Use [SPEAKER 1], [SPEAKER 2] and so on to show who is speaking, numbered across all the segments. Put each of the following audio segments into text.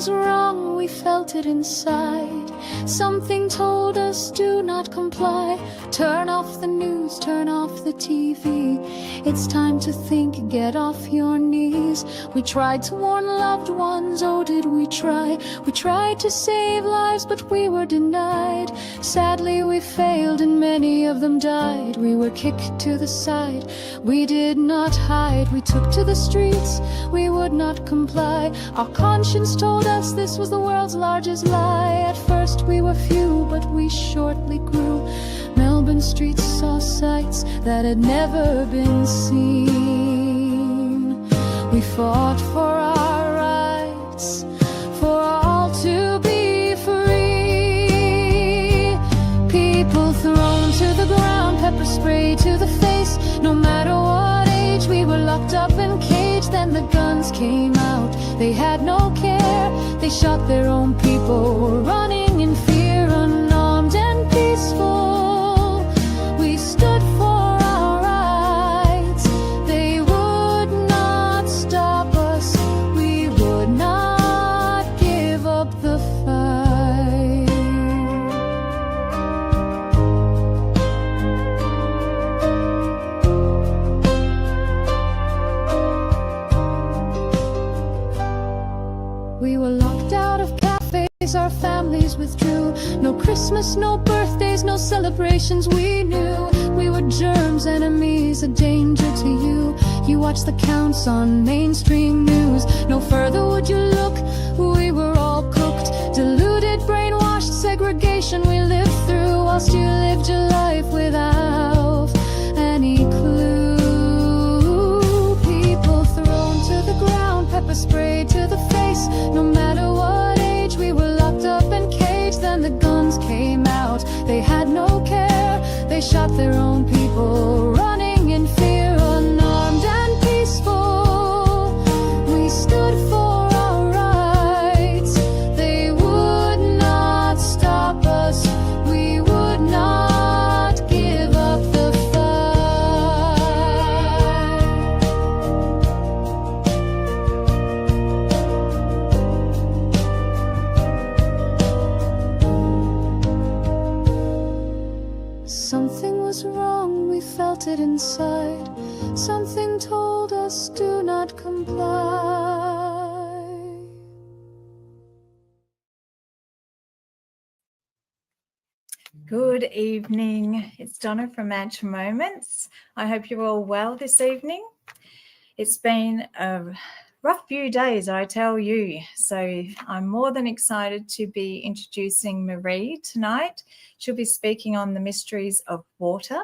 [SPEAKER 1] was wrong, we felt it inside. Something told us, do not comply. Turn off the news, turn off the TV. It's time to think, get off your knees. We tried to warn loved ones, oh did we try? We tried to save lives, but we were denied. Sadly we failed and many of them died. We were kicked to the side, we did not hide. We took to the streets, we would not comply. Our conscience told us this was the world's largest lie. At first we were few, but we shortly grew. Melbourne streets saw sights that had never been seen. We fought for our rights, for all to be free. People thrown to the ground, pepper spray to the face. No matter what age, we were locked up and caged. Then the guns came out, they had no care. They shot their own people, running in fear, unarmed and peaceful. We stood for our rights, they would not stop us. We would not give up the fight. We were locked out of cafes, our families withdrew. No Christmas, no birthdays, no celebrations we knew. We were germs, enemies, a danger to you. You watched the counts on mainstream news. No further would you look, we were all cooked. Deluded, brainwashed, segregation we lived through, whilst you lived your life without any clue. People thrown to the ground, pepper spray to the face. No matter what age, we were locked up and caged. Then the guns came out, they had no care. They shot their own people, running in fear, unarmed and peaceful. We stood for our rights, they would not stop us. We would not give up the fight. Something was wrong, we felt it inside. Something told us, do not comply.
[SPEAKER 2] Good evening. It's Donna from Mantra Moments. I hope you're all well this evening. It's been a rough few days, I tell you. So I'm more than excited to be introducing Maree tonight. She'll be speaking on the mysteries of water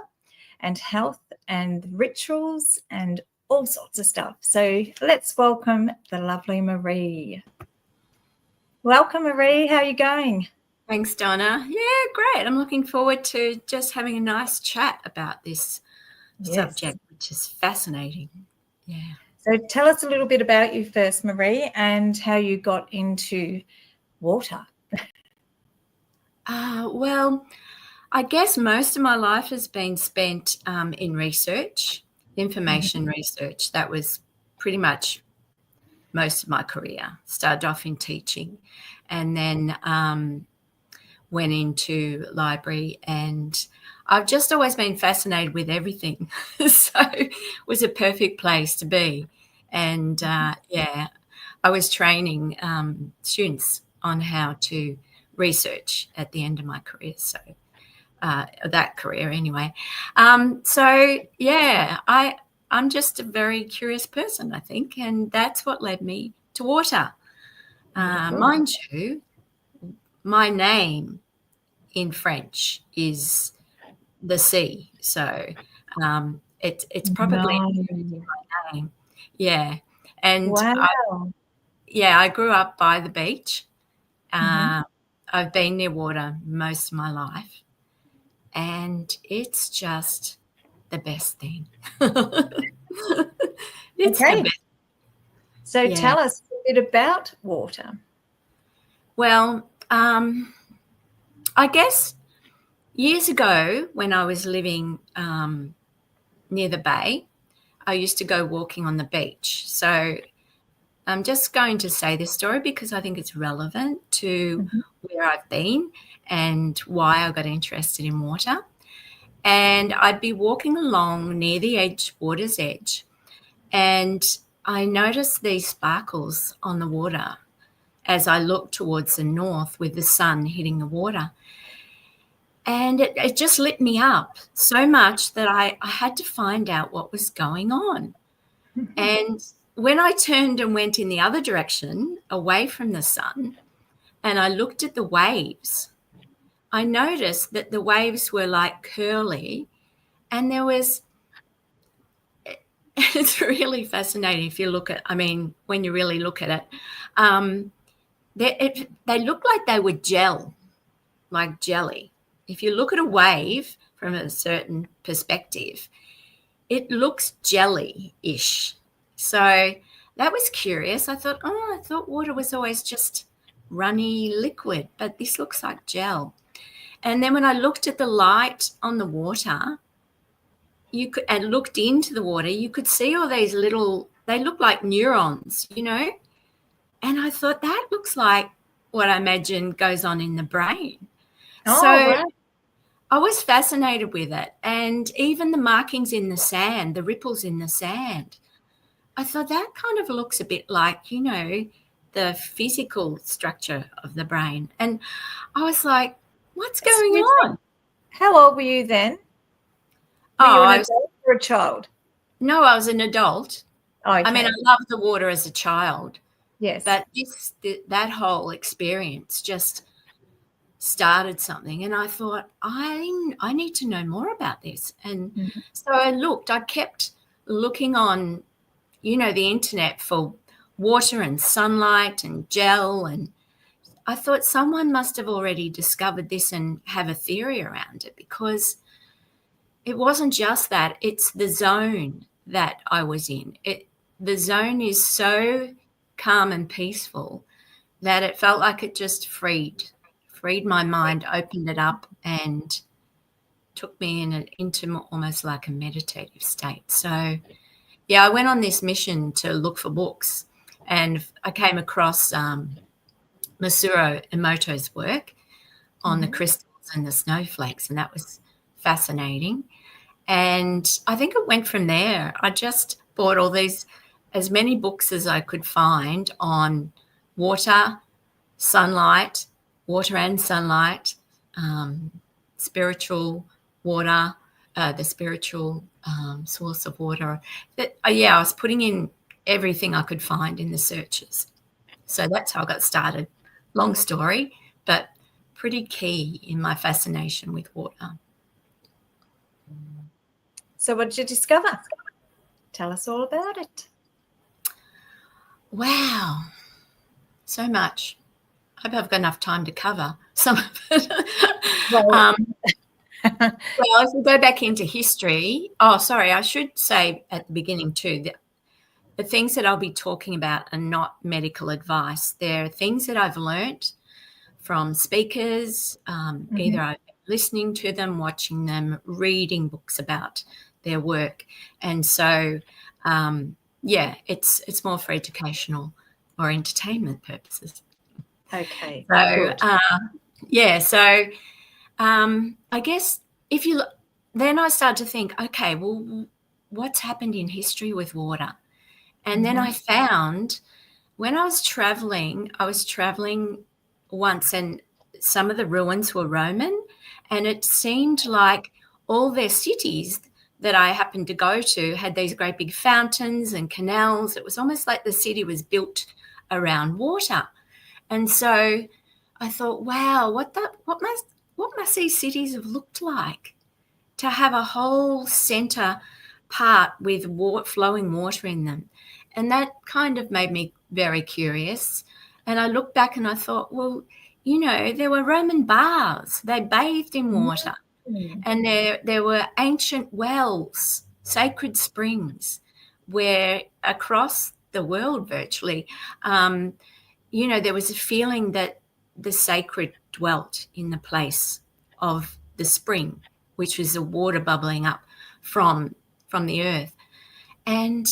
[SPEAKER 2] and health and rituals and all sorts of stuff. So let's welcome the lovely Maree. Welcome, Maree. How are you going?
[SPEAKER 3] Thanks, Donna. Yeah, great. I'm looking forward to just having a nice chat about this subject, which is fascinating. Yeah.
[SPEAKER 2] So tell us a little bit about you first, Maree, and how you got into water.
[SPEAKER 3] Well, I guess most of my life has been spent in research, information research. That was pretty much most of my career. Started off in teaching and then went into library, and I've just always been fascinated with everything. So it was a perfect place to be. And I was training students on how to research at the end of my career. So that career anyway. I'm just a very curious person, I think, and that's what led me to water. Mind you, my name in French is the sea, so it's probably my name. Yeah, and
[SPEAKER 2] wow.
[SPEAKER 3] I grew up by the beach. I've been near water most of my life, and it's just the best thing. It's
[SPEAKER 2] okay.
[SPEAKER 3] the best.
[SPEAKER 2] So tell us a bit about water.
[SPEAKER 3] Well, I guess years ago when I was living near the bay, I used to go walking on the beach. So I'm just going to say this story because I think it's relevant to where I've been and why I got interested in water. And I'd be walking along near the water's edge, and I noticed these sparkles on the water as I looked towards the north with the sun hitting the water. And it just lit me up so much that I had to find out what was going on. And when I turned and went in the other direction, away from the sun, and I looked at the waves, I noticed that the waves were like curly, and there was, it's really fascinating if you look at, when you really look at it, they look like they were gel, like jelly. If you look at a wave from a certain perspective, it looks jelly-ish. So that was curious. I thought water was always just runny liquid, but this looks like gel. And then when I looked at the light on the water, and looked into the water, you could see all these they look like neurons, And I thought that looks like what I imagine goes on in the brain.
[SPEAKER 2] Oh,
[SPEAKER 3] so
[SPEAKER 2] right.
[SPEAKER 3] I was fascinated with it. And even the markings in the sand, the ripples in the sand, I thought that kind of looks a bit like, the physical structure of the brain. And I was like, what's going on?
[SPEAKER 2] How old were you then? Were you an adult or a child?
[SPEAKER 3] No, I was an adult.
[SPEAKER 2] Okay.
[SPEAKER 3] I loved the water as a child.
[SPEAKER 2] Yes.
[SPEAKER 3] But that whole experience just started something, and I thought, I need to know more about this. And so I kept looking on, the internet for water and sunlight and gel, and I thought someone must have already discovered this and have a theory around it, because it wasn't just that, it's the zone that I was in. The zone is so calm and peaceful that it felt like it just freed my mind, opened it up, and took me into almost like a meditative state. So, yeah, I went on this mission to look for books, and I came across Masaru Emoto's work on the crystals and the snowflakes, and that was fascinating. And I think it went from there. I just bought as many books as I could find on water, sunlight, water and sunlight, spiritual water, the spiritual source of water. I was putting in everything I could find in the searches. So that's how I got started. Long story, but pretty key in my fascination with water.
[SPEAKER 2] So what did you discover? Tell us all about it.
[SPEAKER 3] Wow, so much. I hope I've got enough time to cover some of it. Well, if we go back into history, I should say at the beginning too, that the things that I'll be talking about are not medical advice. They're things that I've learnt from speakers, either I'm listening to them, watching them, reading books about their work. And so, it's more for educational or entertainment purposes.
[SPEAKER 2] Okay.
[SPEAKER 3] So, I guess if you look, then I started to think, okay, well, what's happened in history with water? And then I found when I was traveling once, and some of the ruins were Roman, and it seemed like all their cities that I happened to go to had these great big fountains and canals. It was almost like the city was built around water. And so I thought, wow, what must these cities have looked like to have a whole centre part with flowing water in them? And that kind of made me very curious. And I looked back and I thought, well, there were Roman baths. They bathed in water. And there were ancient wells, sacred springs, where across the world virtually, there was a feeling that the sacred dwelt in the place of the spring, which was the water bubbling up from the earth. And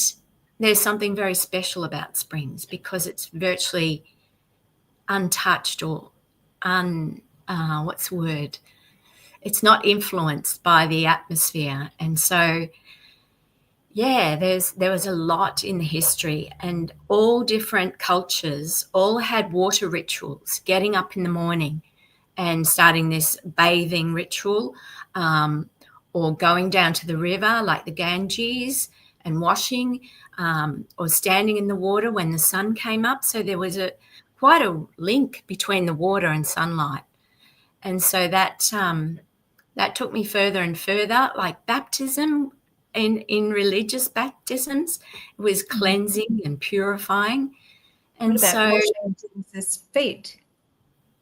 [SPEAKER 3] there's something very special about springs because it's virtually untouched or what's the word? It's not influenced by the atmosphere. And so, yeah, there was a lot in the history, and all different cultures all had water rituals, getting up in the morning and starting this bathing ritual, or going down to the river like the Ganges and washing, or standing in the water when the sun came up. So there was quite a link between the water and sunlight. And so that took me further and further, like baptism. In religious baptisms, it was cleansing and purifying. And
[SPEAKER 2] what about
[SPEAKER 3] so
[SPEAKER 2] washing Jesus' feet?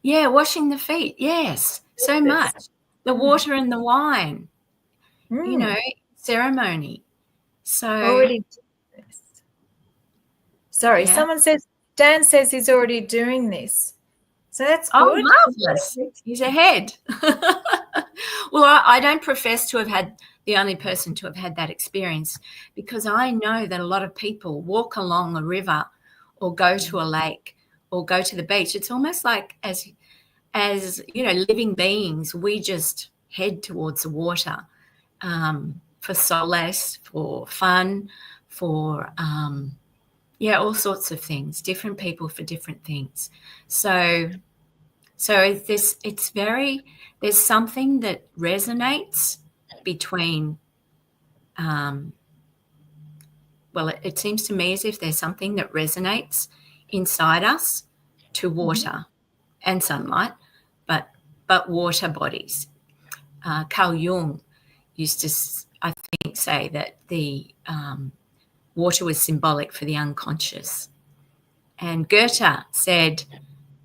[SPEAKER 3] Yeah, washing the feet. Yes, so much. The water and the wine, ceremony. So
[SPEAKER 2] already doing this. Sorry,
[SPEAKER 3] Yeah.
[SPEAKER 2] someone says, Dan says he's already doing this. So that's
[SPEAKER 3] Oh,
[SPEAKER 2] good.
[SPEAKER 3] marvelous. He's ahead. Well, I don't profess to have had the only person to have had that experience, because I know that a lot of people walk along a river or go to a lake or go to the beach. It's almost like as living beings, we just head towards the water for solace, for fun, for all sorts of things, different people for different things. So there's something that resonates between, it seems to me as if there's something that resonates inside us to water and sunlight, but water bodies. Carl Jung used to, I think, say that the water was symbolic for the unconscious. And Goethe said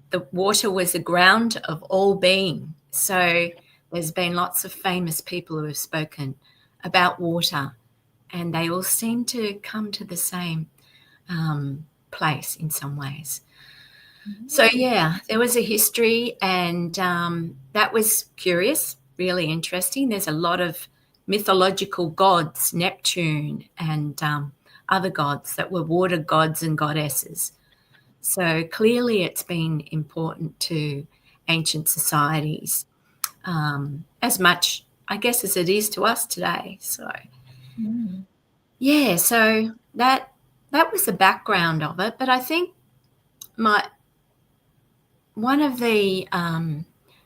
[SPEAKER 3] the water was the ground of all being. So there's been lots of famous people who have spoken about water, and they all seem to come to the same place in some ways. So, yeah, there was a history, and that was curious, really interesting. There's a lot of mythological gods, Neptune and other gods that were water gods and goddesses. So clearly it's been important to ancient societies, as much, I guess, as it is to us today. So, yeah, so that was the background of it. But I think one of the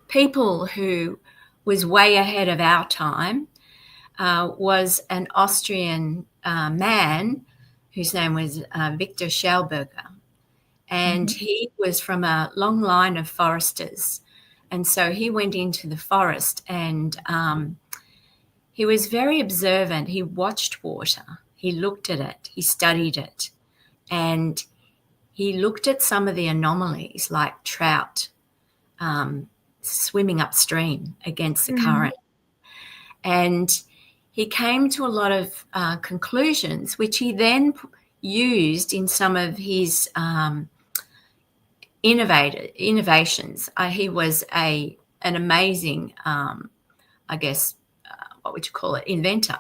[SPEAKER 3] people who was way ahead of our time was an Austrian man whose name was Viktor Schaubergee. And he was from a long line of foresters. And so he went into the forest, and he was very observant. He watched water. He looked at it. He studied it. And he looked at some of the anomalies, like trout swimming upstream against the current. And he came to a lot of conclusions, which he then used in some of his innovations. He was an amazing, what would you call it, inventor.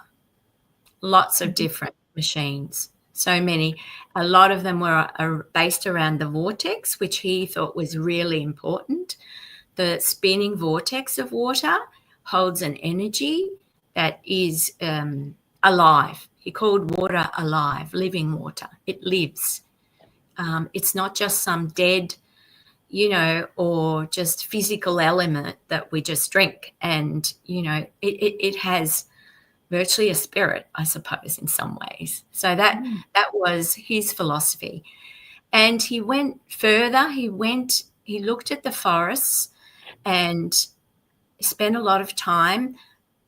[SPEAKER 3] Lots of different machines, so many. A lot of them were based around the vortex, which he thought was really important. The spinning vortex of water holds an energy that is alive. He called water alive, living water. It lives. It's not just some dead, or just physical element that we just drink. And, it has virtually a spirit, I suppose, in some ways. So that was his philosophy. And he went further. He looked at the forests and spent a lot of time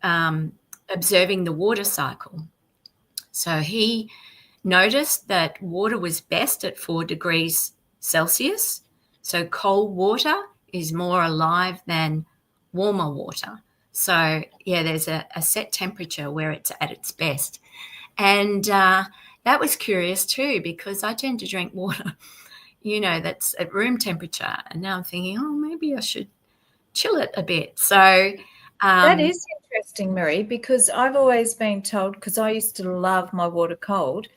[SPEAKER 3] observing the water cycle. So he noticed that water was best at 4 degrees Celsius. So cold water is more alive than warmer water. So, yeah, there's a set temperature where it's at its best. And that was curious too, because I tend to drink water, that's at room temperature. And now I'm thinking, maybe I should chill it a bit. So
[SPEAKER 2] that is interesting, Maree, because I've always been told, because I used to love my water cold,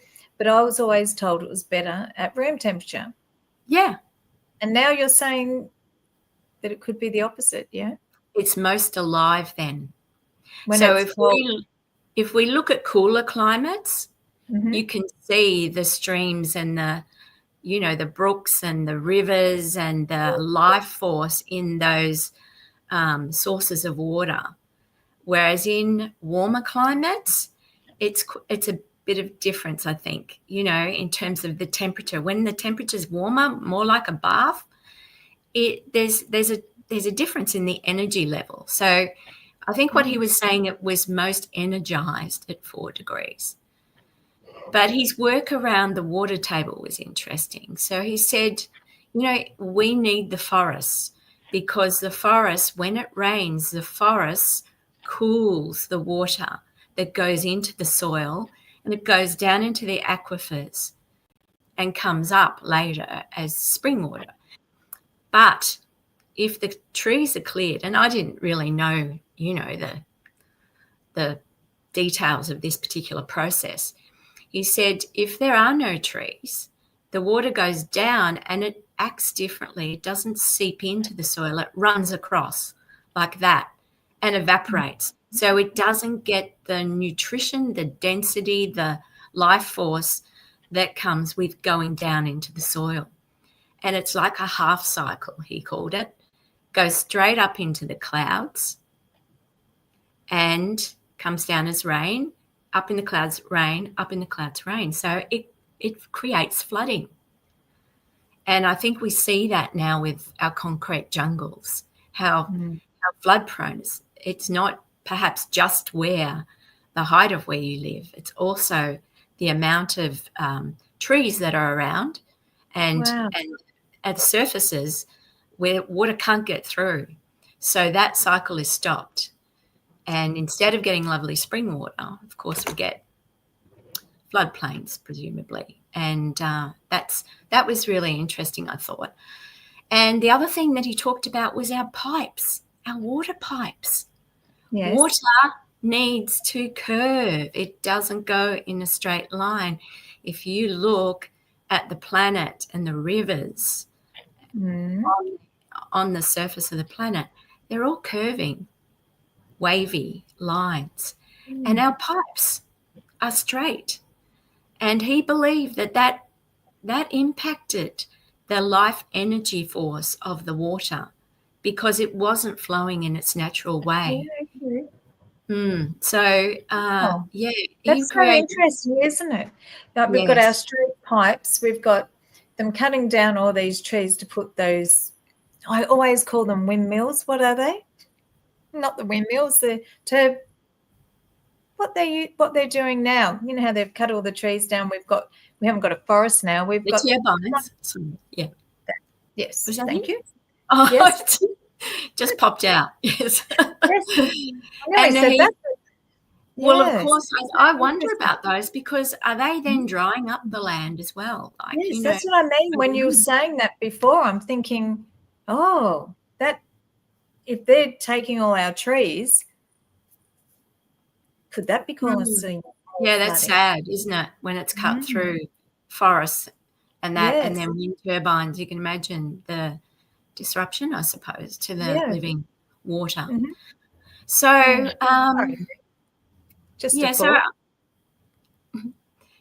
[SPEAKER 2] but I was always told it was better at room temperature.
[SPEAKER 3] Yeah.
[SPEAKER 2] And now you're saying that it could be the opposite, yeah?
[SPEAKER 3] It's most alive then.
[SPEAKER 2] When
[SPEAKER 3] So
[SPEAKER 2] it's cold.
[SPEAKER 3] if we look at cooler climates,
[SPEAKER 2] Mhm.
[SPEAKER 3] you can see the streams and the brooks and the rivers and the life force in those sources of water. Whereas in warmer climates, it's a bit of difference, I think, in terms of the temperature. When the temperature's warmer, more like a bath, there's a difference in the energy level. So I think what he was saying, it was most energized at 4 degrees. But his work around the water table was interesting. So he said, we need the forests, because the forest, when it rains, the forest cools the water that goes into the soil, and it goes down into the aquifers and comes up later as spring water. But if the trees are cleared, and I didn't really know, the details of this particular process, he said if there are no trees, the water goes down and it acts differently. It doesn't seep into the soil. It runs across like that and evaporates. So it doesn't get the nutrition, the density, the life force that comes with going down into the soil. And it's like a half cycle, he called it. Goes straight up into the clouds and comes down as rain, up in the clouds, rain, up in the clouds, rain. So it creates flooding. And I think we see that now with our concrete jungles, how flood prone it's not perhaps just where the height of where you live. It's also the amount of trees that are around and at the surfaces where water can't get through. So that cycle is stopped. And instead of getting lovely spring water, of course, we get floodplains, presumably. And that was really interesting, I thought. And the other thing that he talked about was our pipes, our water pipes.
[SPEAKER 2] Yes.
[SPEAKER 3] Water needs to curve. It doesn't go in a straight line. If you look at the planet and the rivers on the surface of the planet, they're all curving, wavy lines. And our pipes are straight. And he believed that impacted the life energy force of the water because it wasn't flowing in its natural way. So,
[SPEAKER 2] that's so interesting, isn't it? Like we've got our street pipes, we've got them cutting down all these trees to put those, I always call them windmills. What are they? Not the windmills, what they're doing now. You know how they've cut all the trees down. We haven't got a forest now. We've got
[SPEAKER 3] turbines.
[SPEAKER 2] Yes,
[SPEAKER 3] Was that
[SPEAKER 2] thank you.
[SPEAKER 3] Oh,
[SPEAKER 2] Yes.
[SPEAKER 3] Just popped out. Yes.
[SPEAKER 2] Yes.
[SPEAKER 3] Well, of course, I wonder about those because are they then drying up the land as well? Like,
[SPEAKER 2] yes, that's what I mean. When you were saying that before, I'm thinking, that if they're taking all our trees, could that be causing?
[SPEAKER 3] Yeah, that's sad, isn't it? When it's cut through forests and and then wind turbines, you can imagine the disruption, I suppose, to the living water. So,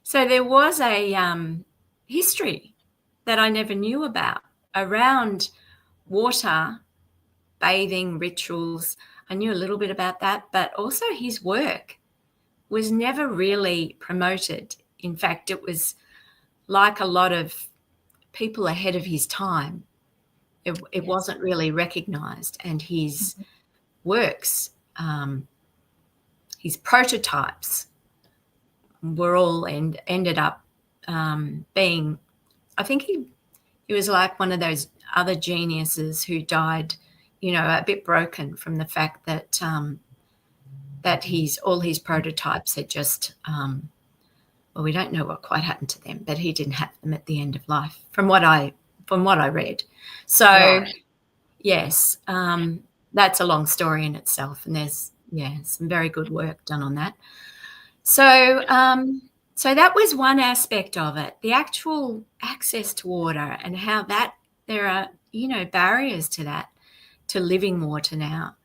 [SPEAKER 3] so there was a history that I never knew about around water, bathing rituals. I knew a little bit about that, but also his work was never really promoted. In fact, it was like a lot of people ahead of his time. It wasn't really recognised, and his works, his prototypes, were all ended up being. I think he was like one of those other geniuses who died, a bit broken from the fact that that all his prototypes had just. Well, we don't know what quite happened to them, but he didn't have them at the end of life, from what I read. So, yes, that's a long story in itself, and there's some very good work done on that. So, So that was one aspect of it, the actual access to water and how that there are, barriers to that, to living water now.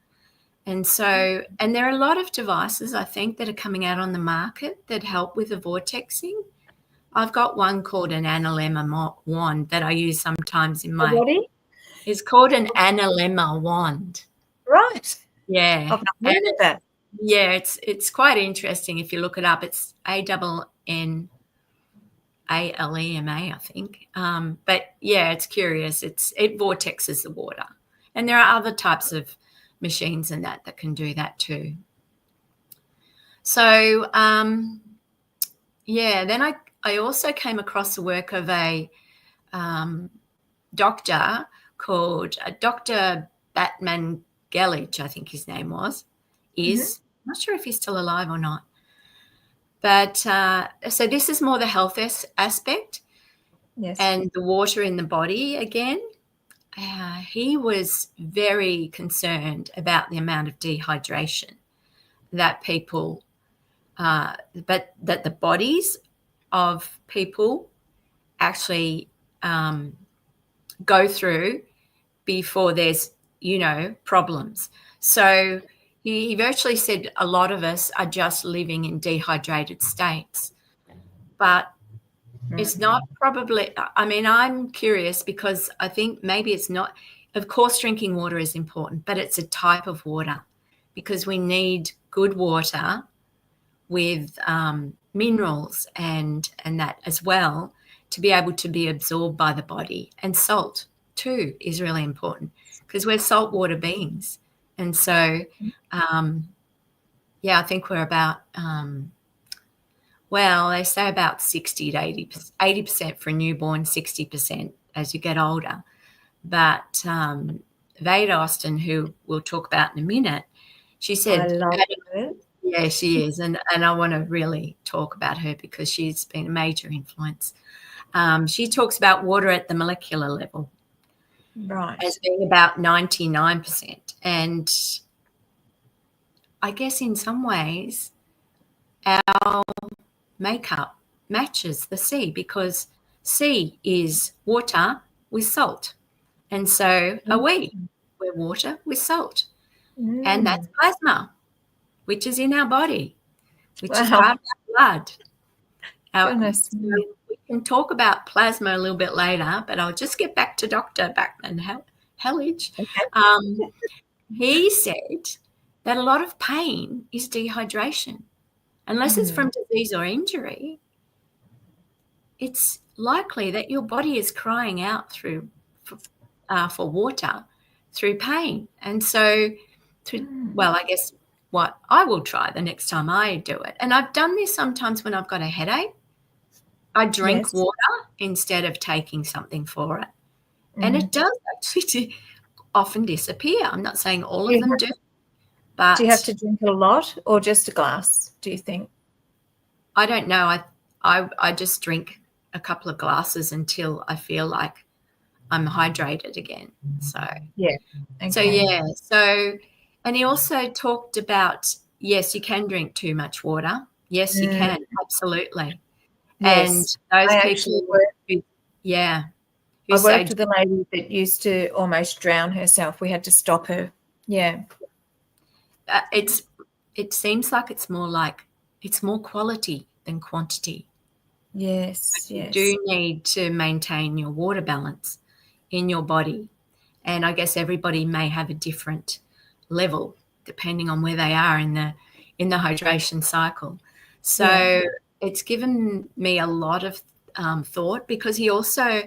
[SPEAKER 3] And so, and there are a lot of devices, I think, that are coming out on the market that help with the vortexing. I've got one called an analemma wand that I use sometimes in my...
[SPEAKER 2] Body?
[SPEAKER 3] It's called an analemma wand.
[SPEAKER 2] Right.
[SPEAKER 3] Yeah.
[SPEAKER 2] I've not heard of that.
[SPEAKER 3] Yeah, it's quite interesting if you look it up. It's ANNALEMA, I think. But yeah, it's curious. It vortexes the water. And there are other types of machines and that can do that too. So then I also came across the work of a doctor called Dr. Batman Gelich, I think his name was. I'm not sure if he's still alive or not. But so this is more the health aspect.
[SPEAKER 2] Yes.
[SPEAKER 3] And the water in the body again. He was very concerned about the amount of dehydration that people, but that the bodies of people actually go through before there's, problems. So he virtually said a lot of us are just living in dehydrated states. But it's not probably, I'm curious because I think maybe it's not, of course, drinking water is important, but it's a type of water because we need good water with minerals and that as well to be able to be absorbed by the body. And salt too is really important because we're saltwater beings. And so, I think we're about, they say about 60 to 80% for a newborn, 60% as you get older. But Veda Justin, who we'll talk about in a minute, she said,
[SPEAKER 2] I love her.
[SPEAKER 3] Yeah, she is. And I want to really talk about her because she's been a major influence. She talks about water at the molecular level.
[SPEAKER 2] Right.
[SPEAKER 3] As being about 99%. And I guess in some ways our makeup matches the sea because sea is water with salt. And so are we. We're water with salt. And that's plasma, which is in our body, which is part of our blood.
[SPEAKER 2] Goodness.
[SPEAKER 3] We can talk about plasma a little bit later, but I'll just get back to Dr. Bachman Hellich.
[SPEAKER 2] Okay.
[SPEAKER 3] He said that a lot of pain is dehydration. Unless it's from disease or injury, it's likely that your body is crying out for water through pain. And so, I guess what I will try the next time I do it, and I've done this sometimes when I've got a headache, I drink water instead of taking something for it. And it does actually often disappear. I'm not saying all of them do. But
[SPEAKER 2] do you have to drink a lot or just a glass, do you think?
[SPEAKER 3] I don't know. I just drink a couple of glasses until I feel like I'm hydrated again. So
[SPEAKER 2] yeah.
[SPEAKER 3] Okay. So and he also talked about, yes, you can drink too much water. Yes, you can. Absolutely. Yes. And those people
[SPEAKER 2] I worked with a lady that used to almost drown herself. We had to stop her. Yeah.
[SPEAKER 3] It seems like it's more quality than quantity.
[SPEAKER 2] Yes.
[SPEAKER 3] You do need to maintain your water balance in your body. And I guess everybody may have a different level depending on where they are in the hydration cycle. So it's given me a lot of thought because he also,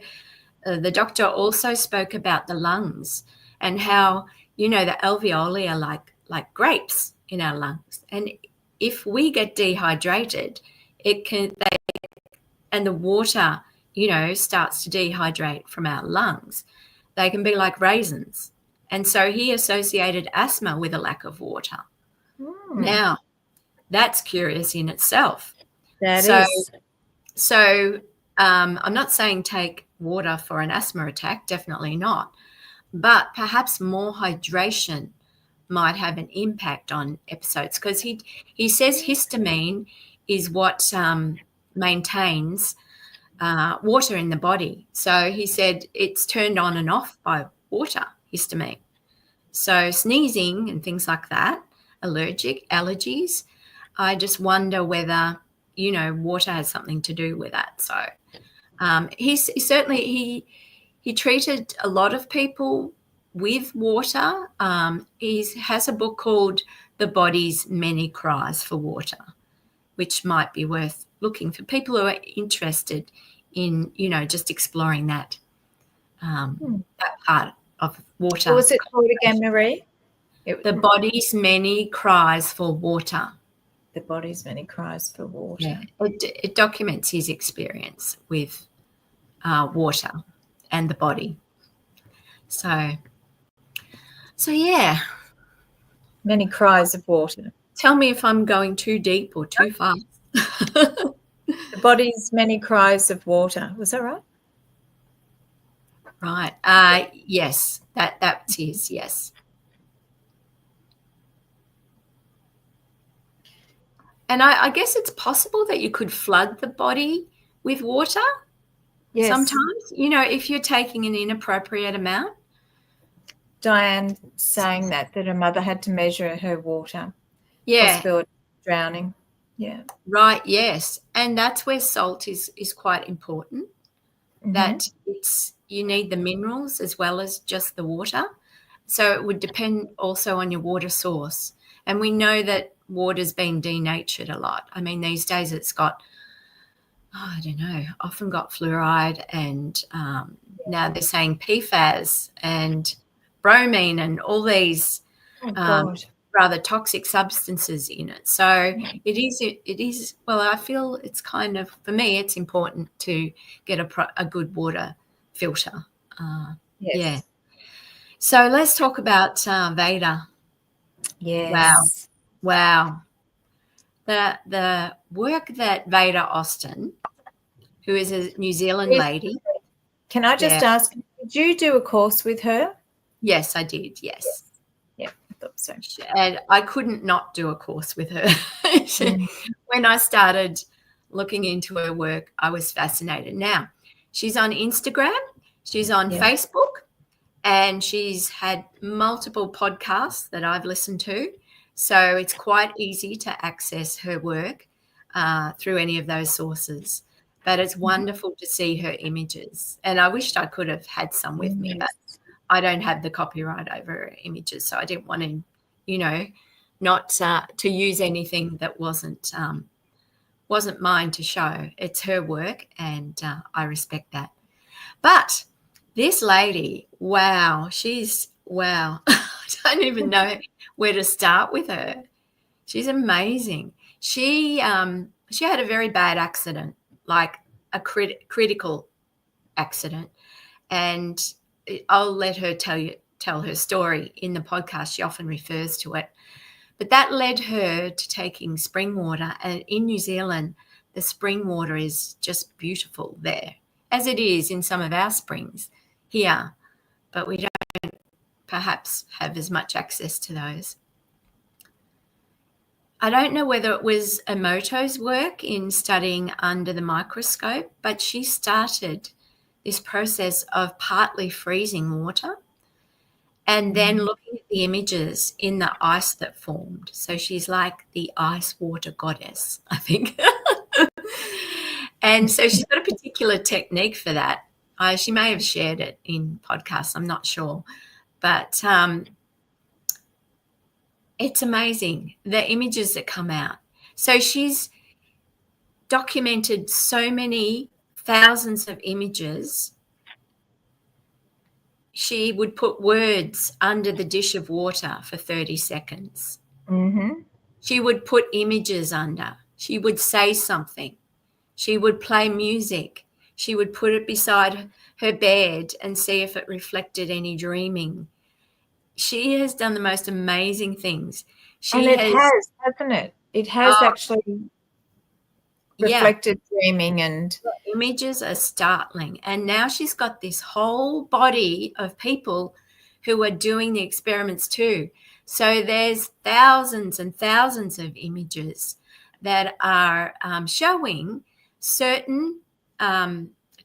[SPEAKER 3] the doctor also spoke about the lungs and how, the alveoli are like grapes in our lungs. And if we get dehydrated, and the water, starts to dehydrate from our lungs, they can be like raisins. And so he associated asthma with a lack of water. Now, that's curious in itself. So I'm not saying take water for an asthma attack, definitely not. But perhaps more hydration might have an impact on episodes because he says histamine is what maintains water in the body. So he said it's turned on and off by water, histamine. So sneezing and things like that, allergies, I just wonder whether, water has something to do with that. So he treated a lot of people with water. He has a book called The Body's Many Cries for Water, which might be worth looking for people who are interested in, just exploring that part of water.
[SPEAKER 2] What was it called again, Maree?
[SPEAKER 3] The Body's Many Cries for Water.
[SPEAKER 2] The Body's Many Cries for Water.
[SPEAKER 3] Yeah. It documents his experience with water and the body. So yeah.
[SPEAKER 2] Many cries of water.
[SPEAKER 3] Tell me if I'm going too deep or too fast.
[SPEAKER 2] The Body's Many Cries of Water. Was that right?
[SPEAKER 3] Right. Yes, that is, yes. And I guess it's possible that you could flood the body with water. Yes. Sometimes, if you're taking an inappropriate amount.
[SPEAKER 2] Diane saying that her mother had to measure her water.
[SPEAKER 3] Yeah.
[SPEAKER 2] Possibility of drowning. Yeah.
[SPEAKER 3] Right, yes. And that's where salt is quite important, that you need the minerals as well as just the water. So it would depend also on your water source. And we know that water's been denatured a lot. I mean, these days it's got, often got fluoride, and now they're saying PFAS and bromine and all these rather toxic substances in it. So it is, well, I feel it's kind of, for me, it's important to get a good water filter.
[SPEAKER 2] Yes.
[SPEAKER 3] Yeah. So let's talk about Veda.
[SPEAKER 2] Yes.
[SPEAKER 3] Wow. The work that Veda Austin, who is a New Zealand lady.
[SPEAKER 2] Can I just ask, did you do a course with her?
[SPEAKER 3] Yes, I did. Yes.
[SPEAKER 2] Yeah, I thought so.
[SPEAKER 3] And I couldn't not do a course with her. When I started looking into her work, I was fascinated. Now, she's on Instagram, she's on Facebook, and she's had multiple podcasts that I've listened to. So it's quite easy to access her work through any of those sources. But it's wonderful to see her images. And I wished I could have had some with me, but I don't have the copyright over her images. So I didn't want to, not to use anything that wasn't mine to show. It's her work, and I respect that. But this lady, wow, wow. I don't even know where to start with her. She's amazing. She had a very bad accident, like a critical accident, and I'll let her tell her story in the podcast. She often refers to it. But that led her to taking spring water. And in New Zealand, the spring water is just beautiful there, as it is in some of our springs here. But we don't perhaps have as much access to those. I don't know whether it was Emoto's work in studying under the microscope, but she started this process of partly freezing water and then looking at the images in the ice that formed. So she's like the ice water goddess, I think. And so she's got a particular technique for that. She may have shared it in podcasts, I'm not sure. But it's amazing, the images that come out. So she's documented so many thousands of images. She would put words under the dish of water for 30 seconds. She would put images under. She would say something. She would play music. She would put it beside her bed and see if it reflected any dreaming. She has done the most amazing things.
[SPEAKER 2] Has, hasn't it? It has actually reflected dreaming, and
[SPEAKER 3] the images are startling. And now she's got this whole body of people who are doing the experiments too. So there's thousands and thousands of images that are showing certain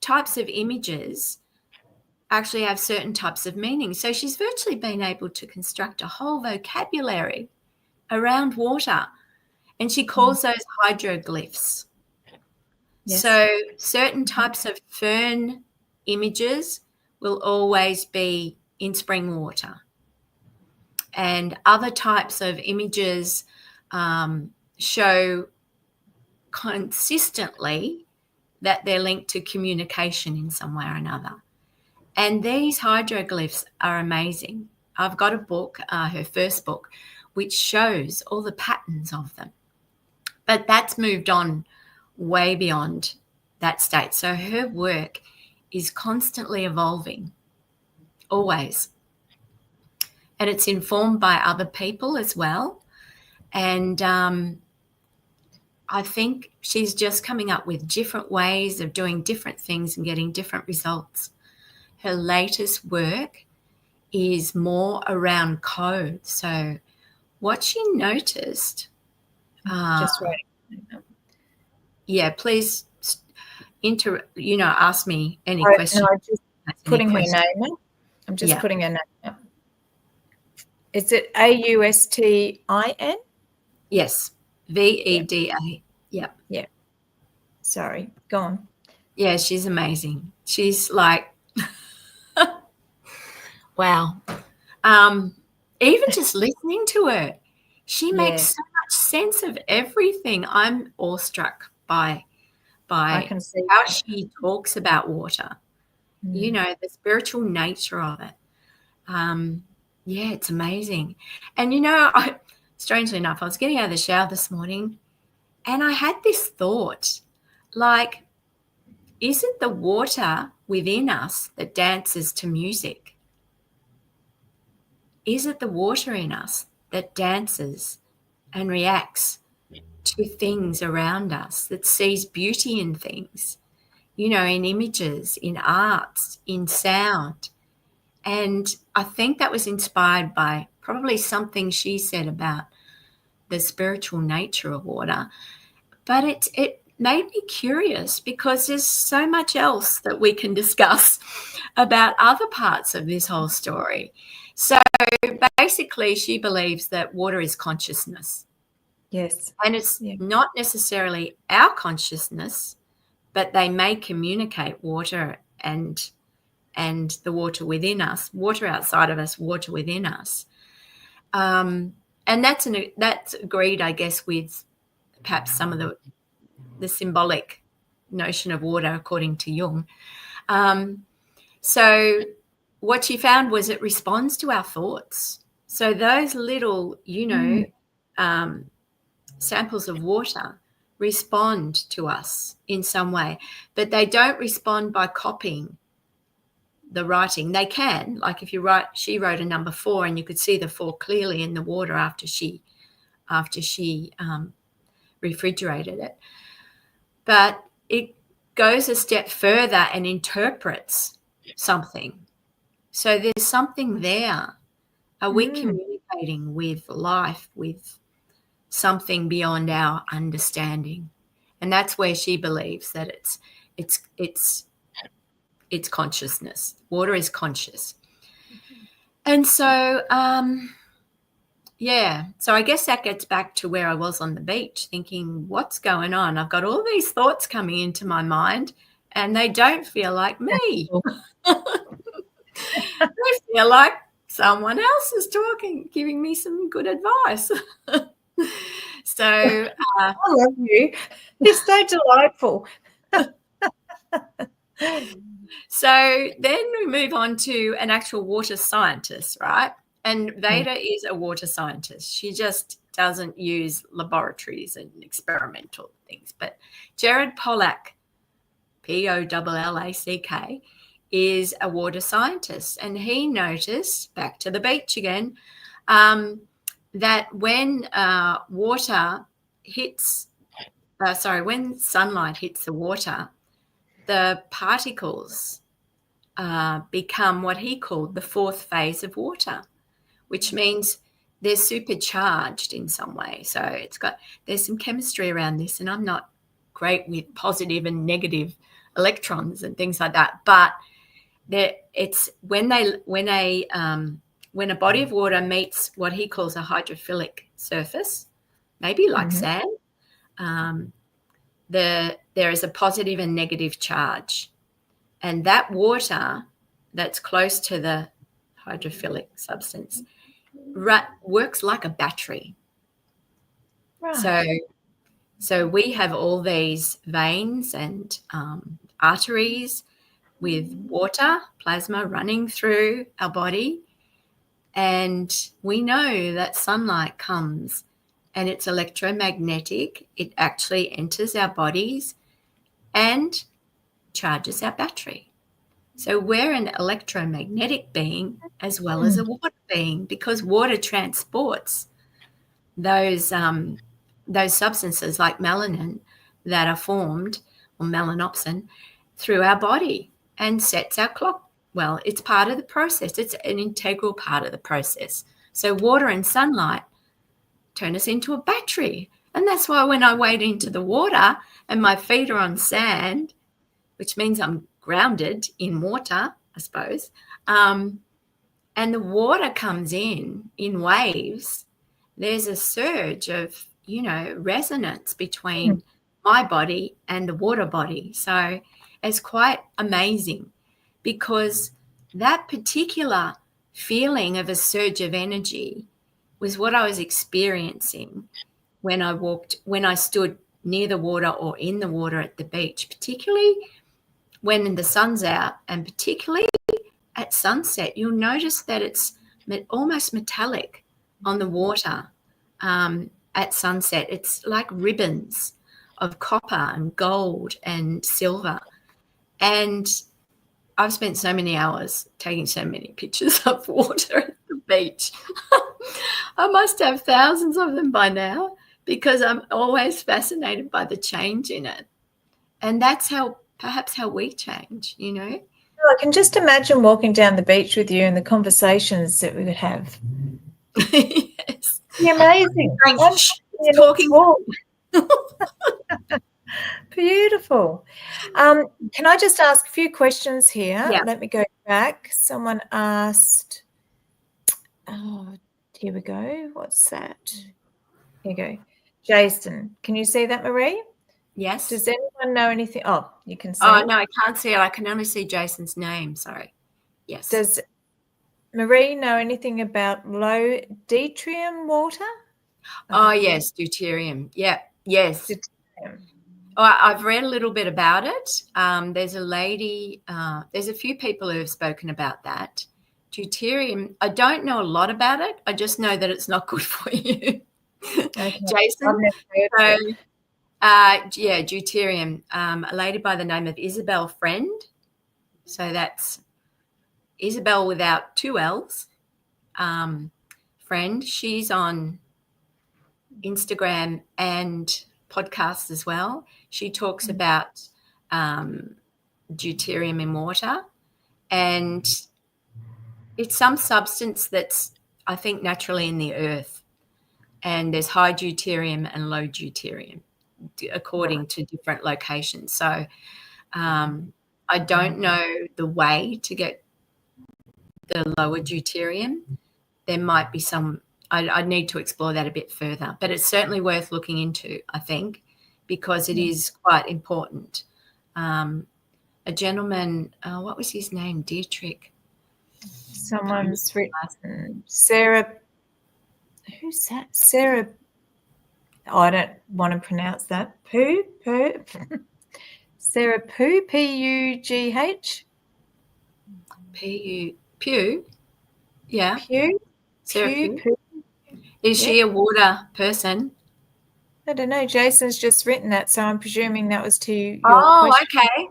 [SPEAKER 3] types of images actually have certain types of meaning. So she's virtually been able to construct a whole vocabulary around water, and she calls those hydroglyphs.
[SPEAKER 2] Yes.
[SPEAKER 3] So certain types of fern images will always be in spring water, and other types of images show consistently that they're linked to communication in some way or another. And these hydroglyphs are amazing. I've got a book, her first book, which shows all the patterns of them. But that's moved on way beyond that state. So her work is constantly evolving, always. And it's informed by other people as well. And I think she's just coming up with different ways of doing different things and getting different results. Her latest work is more around code. So what she noticed...
[SPEAKER 2] Just waiting.
[SPEAKER 3] Yeah, please, ask me any questions.
[SPEAKER 2] No, just putting her name in. I'm just putting her name in. Is it Austin?
[SPEAKER 3] Yes, Veda.
[SPEAKER 2] Yeah. Sorry, go on.
[SPEAKER 3] Yeah, she's amazing. She's like, wow. Even just listening to her, she makes so much sense of everything. I'm awestruck by
[SPEAKER 2] I can see
[SPEAKER 3] how she talks about water, the spiritual nature of it. It's amazing. And, strangely enough, I was getting out of the shower this morning and I had this thought, like, is it the water within us that dances to music? Is it the water in us that dances and reacts to things around us, that sees beauty in things, in images, in arts, in sound? And I think that was inspired by probably something she said about the spiritual nature of water. But it made me curious because there's so much else that we can discuss about other parts of this whole story. So basically, she believes that water is consciousness.
[SPEAKER 2] Yes.
[SPEAKER 3] And it's not necessarily our consciousness, but they may communicate water and the water within us, water outside of us, water within us. And that's agreed, I guess, with perhaps some of the symbolic notion of water, according to Jung. So what she found was it responds to our thoughts. So those little, samples of water respond to us in some way, but they don't respond by copying the writing. They can, like if she wrote a number 4 and you could see the 4 clearly in the water after she refrigerated it. But it goes a step further and interprets something. So there's something there. Are we communicating with life, with something beyond our understanding? And that's where she believes that it's consciousness. Water is conscious. And so, so I guess that gets back to where I was on the beach thinking, what's going on? I've got all these thoughts coming into my mind and they don't feel like me. They feel like someone else is talking, giving me some good advice. So
[SPEAKER 2] I love you. You're so delightful.
[SPEAKER 3] So then we move on to an actual water scientist, right? And Veda is a water scientist. She just doesn't use laboratories and experimental things. But Gerard Pollack, Pollack, is a water scientist. And he noticed, back to the beach again, that when when sunlight hits the water, the particles become what he called the 4th phase of water, which means they're supercharged in some way. So there's some chemistry around this, and I'm not great with positive and negative electrons and things like that. But it's when a body of water meets what he calls a hydrophilic surface, maybe like sand, there is a positive and negative charge. And that water that's close to the hydrophilic substance works like a battery.
[SPEAKER 2] Right.
[SPEAKER 3] So we have all these veins and arteries with water, plasma running through our body. And we know that sunlight comes and it's electromagnetic. It actually enters our bodies and charges our battery. So we're an electromagnetic being as well as a water being, because water transports those substances like melanin that are formed, or melanopsin, through our body and sets our clock. Well, it's part of the process. It's an integral part of the process. So water and sunlight turn us into a battery. And that's why when I wade into the water and my feet are on sand, which means I'm grounded in water, I suppose, and the water comes in waves, there's a surge of, resonance between my body and the water body. So it's quite amazing, because that particular feeling of a surge of energy was what I was experiencing when I stood near the water or in the water at the beach, particularly when the sun's out, and particularly at sunset. You'll notice that it's almost metallic on the water at sunset. It's like ribbons of copper and gold and silver. And I've spent so many hours taking so many pictures of water at the beach. I must have thousands of them by now, because I'm always fascinated by the change in it. And that's perhaps how we change,
[SPEAKER 2] I can just imagine walking down the beach with you and the conversations that we would have.
[SPEAKER 3] Yes.
[SPEAKER 2] Amazing.
[SPEAKER 3] Talking.
[SPEAKER 2] Beautiful. Can I just ask a few questions here?
[SPEAKER 3] Yeah.
[SPEAKER 2] Let me go back. Someone asked, here we go. What's that? Here you go. Jason, can you see that, Maree?
[SPEAKER 3] Yes.
[SPEAKER 2] Does anyone know anything? Oh, you can see.
[SPEAKER 3] Oh, no, I can't see it. I can only see Jason's name. Sorry. Yes.
[SPEAKER 2] Does Maree know anything about low deuterium water?
[SPEAKER 3] Oh, yes, deuterium. Yeah, yes.
[SPEAKER 2] Deuterium.
[SPEAKER 3] Oh, I've read a little bit about it. There's a lady, there's a few people who have spoken about that. Deuterium, I don't know a lot about it. I just know that it's not good for you.
[SPEAKER 2] Okay.
[SPEAKER 3] Jason.
[SPEAKER 2] So,
[SPEAKER 3] deuterium. A lady by the name of Isabel Friend. So that's Isabel without two L's. Friend. She's on Instagram and podcasts as well. She talks about deuterium in water, and it's some substance that's, I think, naturally in the earth. And there's high deuterium and low deuterium according to different locations. So I don't know the way to get the lower deuterium. There might be some, I'd need to explore that a bit further, but it's certainly worth looking into, I think, because it is quite important. A gentleman, what was his name? Dietrich.
[SPEAKER 2] Someone's written Sarah. Who's that? Sarah. Oh, I don't want to pronounce that. Sarah Pugh, P-U-G-H.
[SPEAKER 3] Pew. Yeah.
[SPEAKER 2] Pugh.
[SPEAKER 3] Sarah
[SPEAKER 2] Pugh.
[SPEAKER 3] Pugh. Is she a water person?
[SPEAKER 2] I don't know. Jason's just written that, so I'm presuming that was to your question.
[SPEAKER 3] Okay.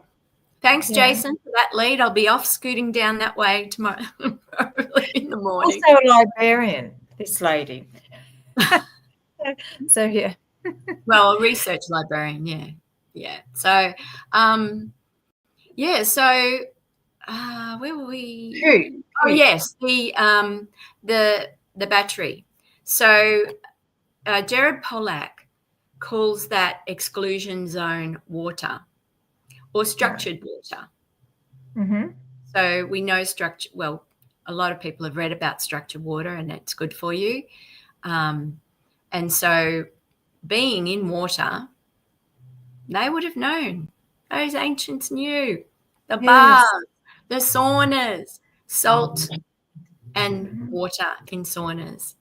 [SPEAKER 3] Thanks, Jason, for that lead. I'll be off scooting down that way tomorrow, probably in the morning.
[SPEAKER 2] Also a librarian, this lady. So, yeah.
[SPEAKER 3] Well, a research librarian, yeah. So, so where were we?
[SPEAKER 2] Who?
[SPEAKER 3] Oh, yes, the battery. So, Gerard Pollack calls that exclusion zone water or structured water.
[SPEAKER 2] Mm-hmm.
[SPEAKER 3] So we know a lot of people have read about structured water and it's good for you. And so being in water, they would have known. Those ancients knew. The baths, the saunas, salt and water in saunas.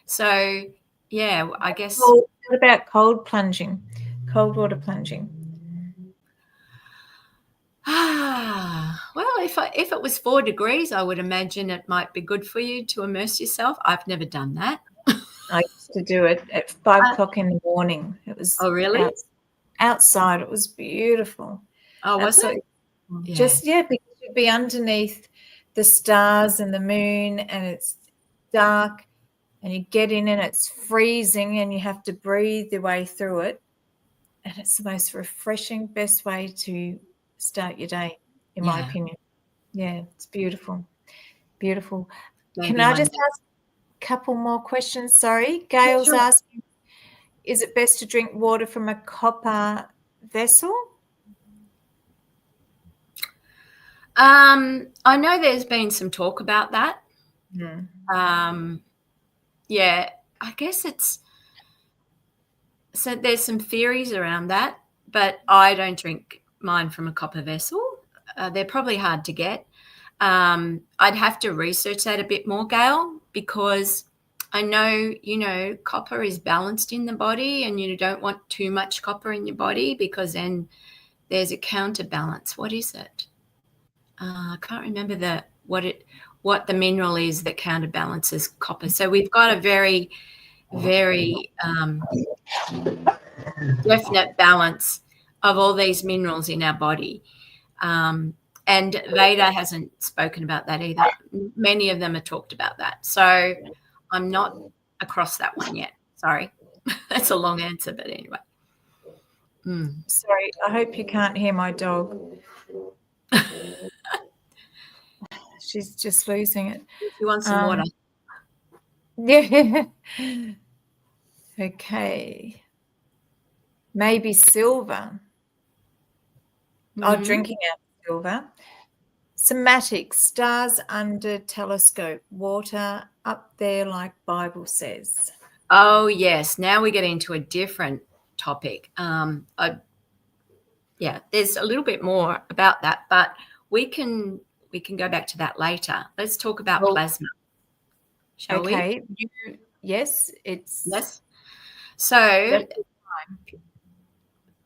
[SPEAKER 3] So, yeah, I guess.
[SPEAKER 2] What about cold plunging? Cold water plunging?
[SPEAKER 3] Well, if it was 4 degrees, I would imagine it might be good for you to immerse yourself. I've never done that.
[SPEAKER 2] I used to do it at 5 o'clock in the morning. It was
[SPEAKER 3] really?
[SPEAKER 2] Outside. It was beautiful.
[SPEAKER 3] Oh, was it?
[SPEAKER 2] Just because you'd be underneath the stars and the moon, and it's dark, and you get in and it's freezing, and you have to breathe your way through it. And it's the most refreshing, best way to start your day, in my opinion. Yeah, it's beautiful. Beautiful.
[SPEAKER 3] Maybe
[SPEAKER 2] Can I just ask a couple more questions? Sorry. Gail's asking, is it best to drink water from a copper vessel?
[SPEAKER 3] I know there's been some talk about that. Yeah, I guess so there's some theories around that, but I don't drink mine from a copper vessel. They're probably hard to get. I'd have to research that a bit more, Gail, because I know, copper is balanced in the body, and you don't want too much copper in your body because then there's a counterbalance. What is it? I can't remember what the mineral is that counterbalances copper. So we've got a very, very definite balance of all these minerals in our body. And Veda hasn't spoken about that either. Many of them have talked about that. So I'm not across that one yet. Sorry. That's a long answer, but anyway.
[SPEAKER 2] Sorry, I hope you can't hear my dog. She's just losing it.
[SPEAKER 3] You want some water?
[SPEAKER 2] Yeah. Okay. Maybe silver. Drinking out of silver. Somatic, stars under telescope, water up there like Bible says.
[SPEAKER 3] Oh, yes. Now we get into a different topic. There's a little bit more about that, but we can go back to that later. Let's talk about plasma. Shall we?
[SPEAKER 2] Okay. Yes.
[SPEAKER 3] So,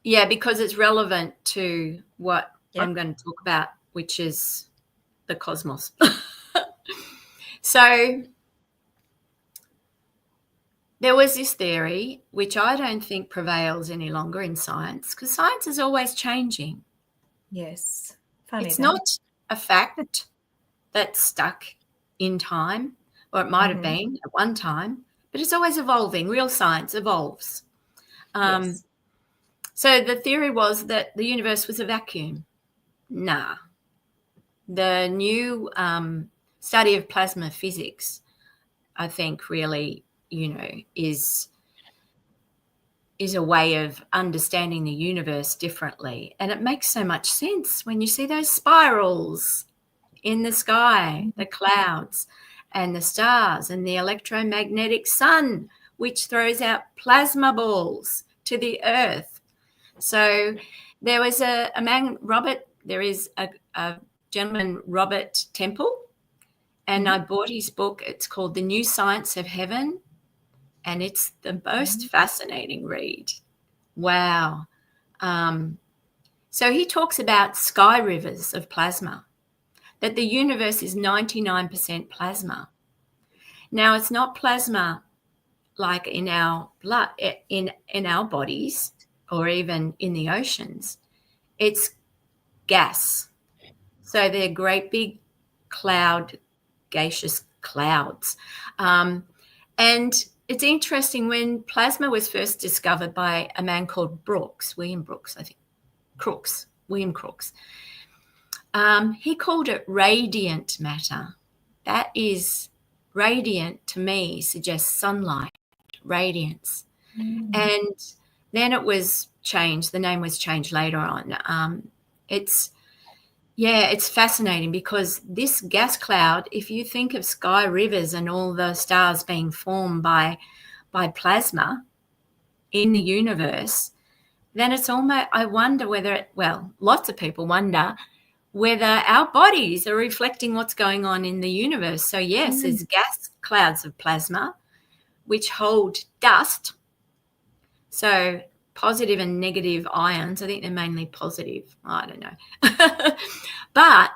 [SPEAKER 3] because it's relevant to what I'm going to talk about, which is the cosmos. So there was this theory, which I don't think prevails any longer in science, because science is always changing.
[SPEAKER 2] Yes. Funny
[SPEAKER 3] it's
[SPEAKER 2] that.
[SPEAKER 3] not a fact that's stuck in time, or it might have been at one time, but it's always evolving. Real science evolves.
[SPEAKER 2] Yes.
[SPEAKER 3] So the theory was that the universe was a vacuum. Nah. The new study of plasma physics, I think, really, is a way of understanding the universe differently. And it makes so much sense when you see those spirals in the sky, the clouds and the stars and the electromagnetic sun, which throws out plasma balls to the earth. So there was a man, there is a gentleman, Robert Temple, and I bought his book. It's called The New Science of Heaven, and it's the most fascinating read. Wow. So he talks about sky rivers of plasma, that the universe is 99% plasma. Now, it's not plasma like in our blood, in our bodies, or even in the oceans. It's gas. So they're great big gaseous clouds. And it's interesting, when plasma was first discovered by a man called William Crookes. He called it radiant matter. That is, radiant to me suggests sunlight, radiance. And then it was changed. The name was changed later on. It's fascinating because this gas cloud, if you think of sky rivers and all the stars being formed by plasma in the universe, then it's almost, I wonder whether lots of people wonder whether our bodies are reflecting what's going on in the universe. So yes, there's gas clouds of plasma which hold dust. So positive and negative ions. I think they're mainly positive. I don't know. But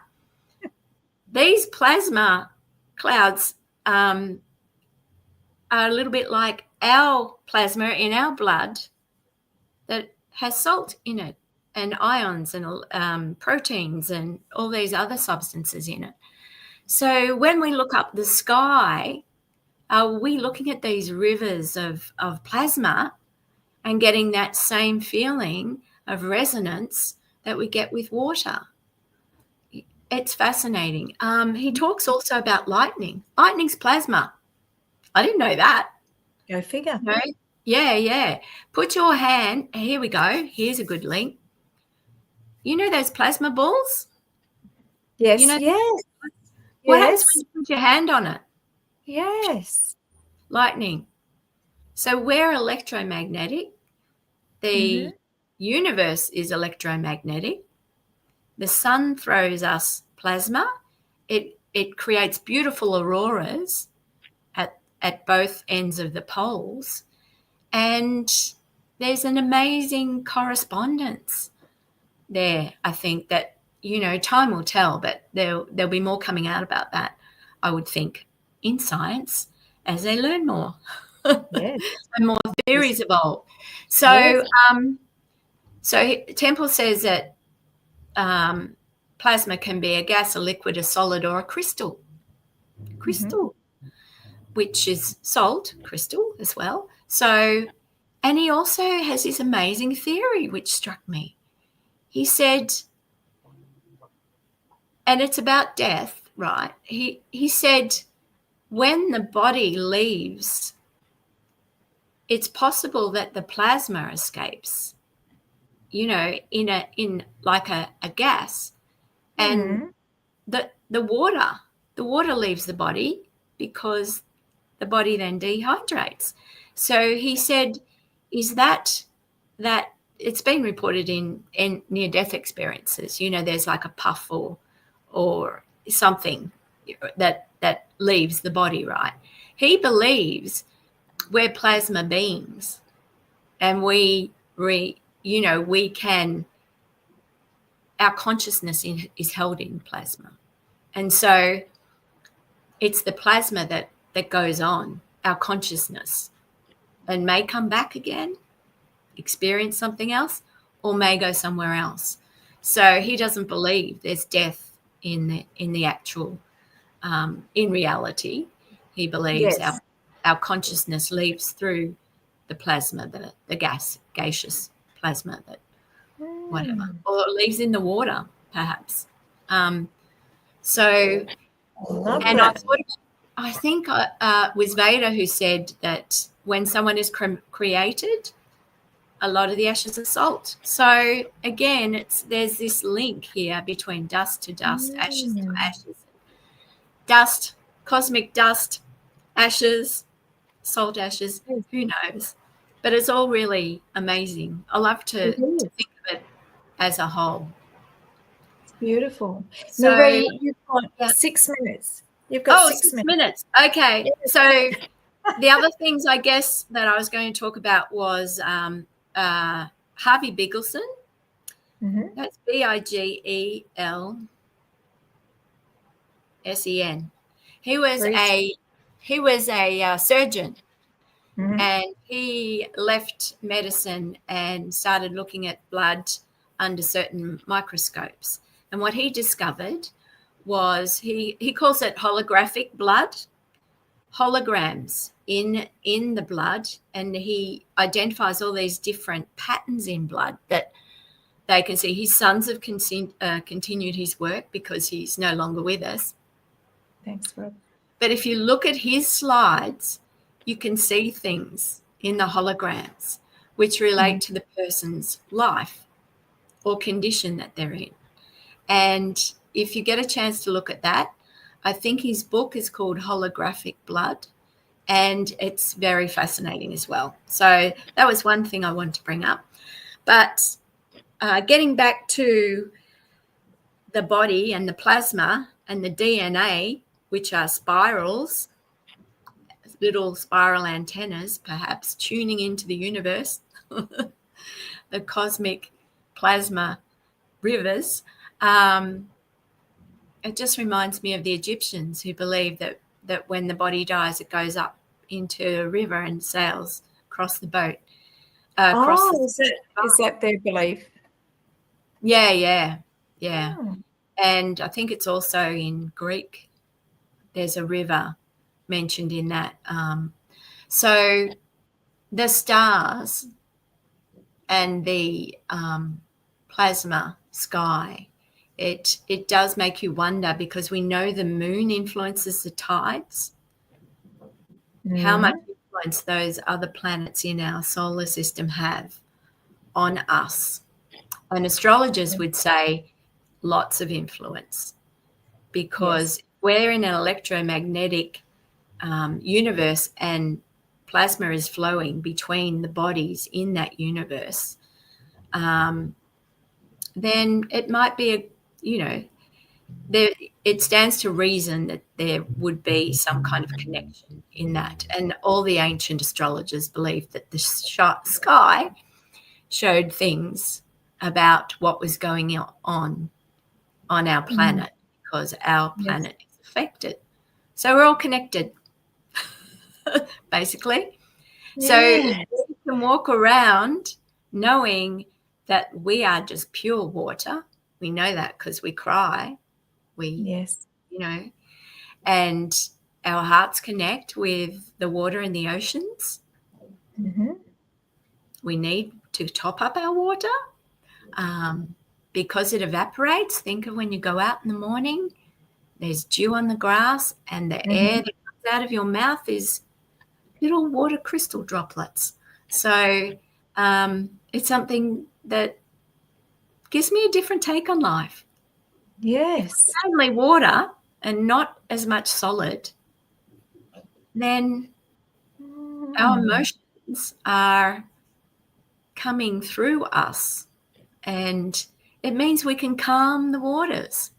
[SPEAKER 3] these plasma clouds are a little bit like our plasma in our blood that has salt in it and ions and proteins and all these other substances in it. So when we look up the sky, are we looking at these rivers of plasma and getting that same feeling of resonance that we get with water? It's fascinating. He talks also about lightning. Lightning's plasma. I didn't know that.
[SPEAKER 2] Go figure.
[SPEAKER 3] No? Yeah. Put your hand, here we go. Here's a good link. You know those plasma balls?
[SPEAKER 2] Yes,
[SPEAKER 3] You know,
[SPEAKER 2] yes.
[SPEAKER 3] what happens when you put your hand on it?
[SPEAKER 2] Yes.
[SPEAKER 3] Lightning. So we're electromagnetic. The universe is electromagnetic. The sun throws us plasma. It creates beautiful auroras at both ends of the poles. And there's an amazing correspondence there. I think that, time will tell, but there'll be more coming out about that, I would think, in science as they learn more.
[SPEAKER 2] Yes.
[SPEAKER 3] And more theories evolve. So, so Temple says that plasma can be a gas, a liquid, a solid, or a crystal. Which is salt, crystal as well. So, and he also has this amazing theory which struck me. He said, and it's about death, right? He said, when the body leaves, it's possible that the plasma escapes, in like a gas, and the water leaves the body because the body then dehydrates. So he said, is that it's been reported in near-death experiences. There's like a puff or something that leaves the body, right? He believes we're plasma beings, and our consciousness is held in plasma. And so it's the plasma that goes on, our consciousness, and may come back again, experience something else, or may go somewhere else. So he doesn't believe there's death in the actual, in reality. He believes our consciousness leaves through the plasma, the gaseous plasma, that whatever, or it leaves in the water, perhaps. So, and I think it was Veda who said that when someone is created, a lot of the ashes are salt. So again, there's this link here between dust to dust, ashes to ashes, dust, cosmic dust, ashes, salt ashes. Who knows? But it's all really amazing. I love to think of it as a whole.
[SPEAKER 2] It's beautiful.
[SPEAKER 3] So,
[SPEAKER 2] Maree, you've got 6 minutes. You've got 6 minutes.
[SPEAKER 3] Okay. So the other things, I guess, that I was going to talk about was Harvey Bigelsen. That's Bigelsen. He was a surgeon, and he left medicine and started looking at blood under certain microscopes. And what he discovered was he calls it holographic blood, holograms in the blood, and he identifies all these different patterns in blood that they can see. His sons have continued his work because he's no longer with us.
[SPEAKER 2] Thanks, Rob.
[SPEAKER 3] But if you look at his slides, you can see things in the holograms, which relate to the person's life or condition that they're in. And if you get a chance to look at that, I think his book is called Holographic Blood, and it's very fascinating as well. So that was one thing I wanted to bring up. But getting back to the body and the plasma and the DNA, which are spirals, little spiral antennas, perhaps tuning into the universe, the cosmic plasma rivers. It just reminds me of the Egyptians who believed that when the body dies, it goes up into a river and sails across the boat.
[SPEAKER 2] Is that their belief?
[SPEAKER 3] Yeah.
[SPEAKER 2] Oh.
[SPEAKER 3] And I think it's also in Greek. There's a river mentioned in that. So the stars and the plasma sky, it does make you wonder, because we know the moon influences the tides. How much influence those other planets in our solar system have on us. And astrologers would say lots of influence, because we're in an electromagnetic universe, and plasma is flowing between the bodies in that universe. Then it might be it stands to reason that there would be some kind of connection in that. And all the ancient astrologers believed that the sky showed things about what was going on our planet, because our planet is affected. So we're all connected, basically.
[SPEAKER 2] Yeah.
[SPEAKER 3] So we can walk around knowing that we are just pure water. We know that because we cry. And our hearts connect with the water in the oceans.
[SPEAKER 2] Mm-hmm.
[SPEAKER 3] We need to top up our water because it evaporates. Think of when you go out in the morning, there's dew on the grass, and the air that comes out of your mouth is little water crystal droplets. So it's something that gives me a different take on life.
[SPEAKER 2] Yes.
[SPEAKER 3] If it's only water and not as much solid, then our emotions are coming through us, and it means we can calm the waters.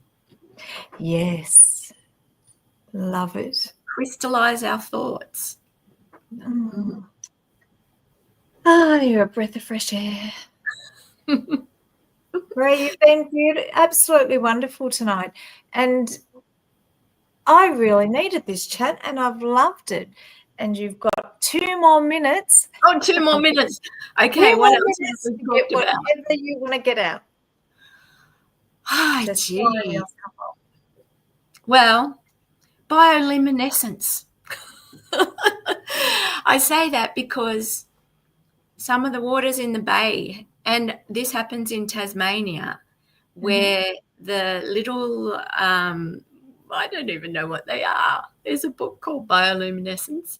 [SPEAKER 2] Yes. Love it.
[SPEAKER 3] Crystallize our thoughts.
[SPEAKER 2] You're a breath of fresh air. Ray, you've been absolutely wonderful tonight. And I really needed this chat, and I've loved it. And you've got 2 more minutes.
[SPEAKER 3] Oh, 2 more minutes. Okay, what else have we talked about?
[SPEAKER 2] Whatever you want to get out.
[SPEAKER 3] Gee. Well, bioluminescence. I say that because some of the waters in the bay, and this happens in Tasmania, where the little, I don't even know what they are. There's a book called Bioluminescence,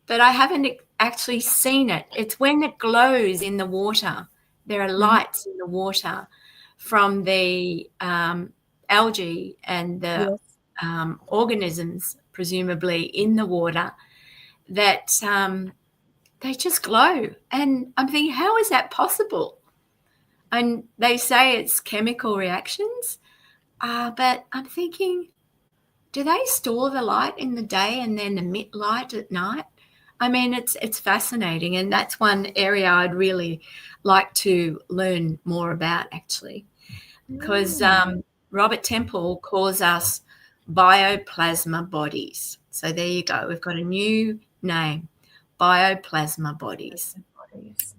[SPEAKER 3] but I haven't actually seen it. It's when it glows in the water. There are lights in the water from the algae and the organisms, presumably, in the water, that they just glow. And I'm thinking, how is that possible? And they say it's chemical reactions, but I'm thinking, do they store the light in the day and then emit light at night? I mean, it's fascinating, and that's one area I'd really like to learn more about, actually, because Robert Temple calls us bioplasma bodies. So there you go. We've got a new name, bioplasma bodies.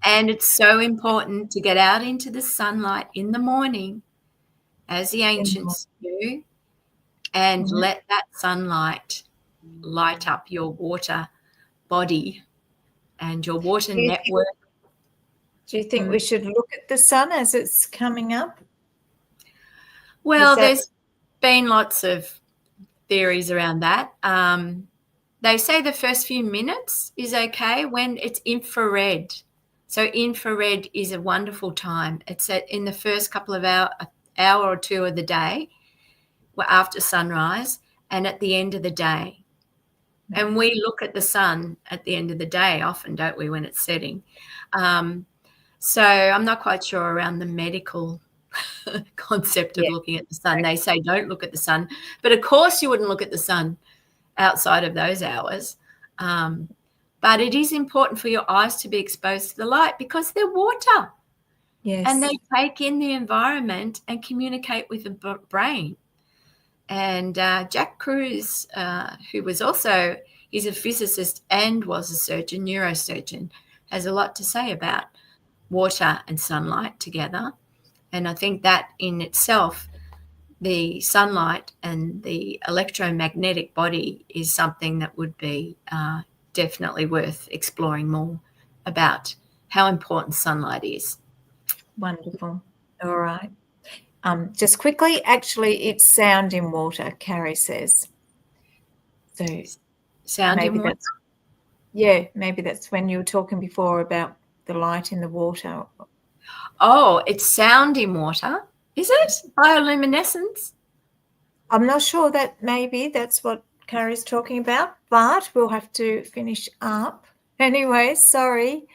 [SPEAKER 3] And it's so important to get out into the sunlight in the morning, as the ancients do, and let that sunlight light up your water body and your water network.
[SPEAKER 2] Do you think we should look at the sun as it's coming up?
[SPEAKER 3] Well, there's been lots of theories around that. they say the first few minutes is okay when it's infrared. So infrared is a wonderful time. It's in the first couple of hour or two of the day, after sunrise, and at the end of the day. And we look at the sun at the end of the day often, don't we, when it's setting? So I'm not quite sure around the medical concept of looking at the sun. They say don't look at the sun. But, of course, you wouldn't look at the sun outside of those hours. But it is important for your eyes to be exposed to the light because they're water.
[SPEAKER 2] Yes.
[SPEAKER 3] And they take in the environment and communicate with the brain. And Jack Kruse, who was also, he's a physicist and was a surgeon, neurosurgeon, has a lot to say about water and sunlight together. And I think that in itself, the sunlight and the electromagnetic body is something that would be definitely worth exploring more about how important sunlight is.
[SPEAKER 2] Wonderful. All right. Just quickly, actually, it's sound in water, Carrie says. So
[SPEAKER 3] sound in water?
[SPEAKER 2] Maybe that's when you were talking before about the light in the water.
[SPEAKER 3] Oh, it's sound in water. Is it? Bioluminescence?
[SPEAKER 2] I'm not sure that maybe that's what Carrie's talking about, but we'll have to finish up. Anyway, sorry.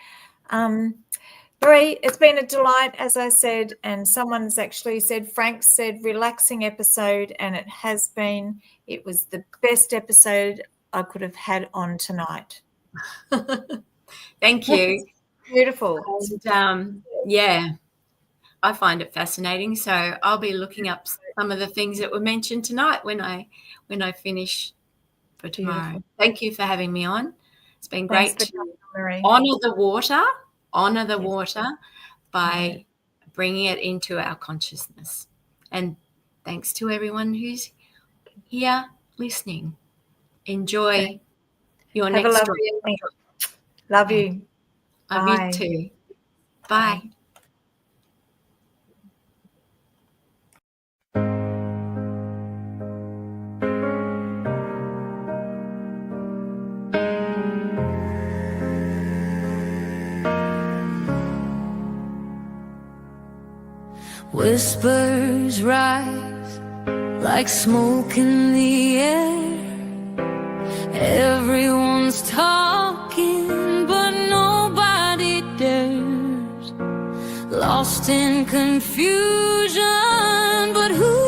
[SPEAKER 2] Maree, it's been a delight, as I said, and someone's actually said, Frank said, relaxing episode, and it has been. It was the best episode I could have had on tonight.
[SPEAKER 3] Thank you.
[SPEAKER 2] Beautiful.
[SPEAKER 3] And, I find it fascinating. So I'll be looking up some of the things that were mentioned tonight when I finish for tomorrow. Beautiful. Thank you for having me on. It's been great to honour the water by bringing it into our consciousness. And thanks to everyone who's here listening. Enjoy your
[SPEAKER 2] Have
[SPEAKER 3] next
[SPEAKER 2] a lovely evening. Love you.
[SPEAKER 3] Love you too. Bye.
[SPEAKER 1] Whispers rise like smoke in the air. Everyone's talking, but nobody dares. Lost in confusion, but who